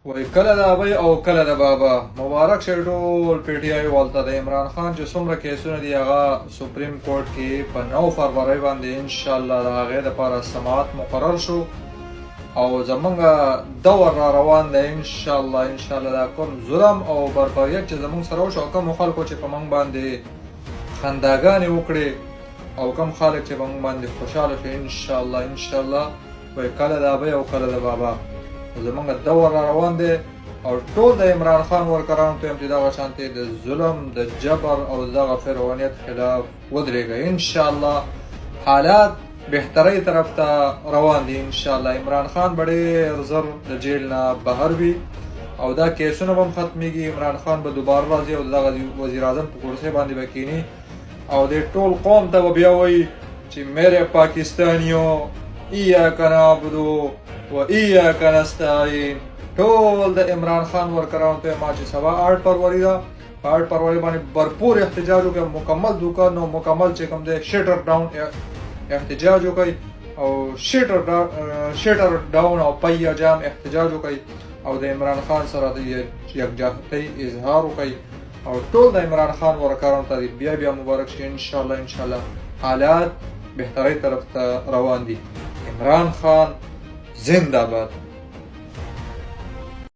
وای کله د ابۍ او کله د بابا مبارک شه ټول پی ټی آی والته د عمران خان چې څومره کیسونه دي هغه سپریم کورټ کې په 9 فروری باندې ان شاء الله د هغې دپاره سماعت مقرر شو او زمونږ دور را روان دی ان شاء الله دا کوم ظلم او بربریت چې زمونږ سره وشو او کوم خلکو چې په موږ باندې خنداګانې وکړې او کوم خلک چې په موږ باندې خوشحاله شي ان شاء الله وای کله د ابۍ او کله د بابا زمونږ دور را روان دی او ټول د عمران خان ورکرانو ته چې دغه شانتې د ظلم د جبر او دغه فرعونیت خلاف ودرېږئ ان شاء الله حالات بهترۍ طرف ته روان دي ان شاء الله عمران خان به ډېر زر د جیل نه بهر وي او دا کیسونه به هم ختمیږي عمران خان به دوباره راځي او دغه وزیر اعظم په کرسۍ باندې به کیني او د ټول قوم ته به بیا وایي چې میرے پاکستانیو ایاک نعبدو و ایاک نستعین. ټول د عمران خان ورکرانو ته ما چې سبا 8 فروری ده په 8 فروری باندې भरपूर احتجاج وکړي مکمل دوکان او مکمل چې کوم دی شټر ډاون احتجاج وکړي او شټر ډاون او پیا جام احتجاج وکړي او د عمران خان سره د یکجاهتۍ اظهار وکړي او ټول د عمران خان ورکرانو ته بیا مبارک شي ان شاء الله حالات بهترۍ طرف ته روان دي. عمران خان زنده باد.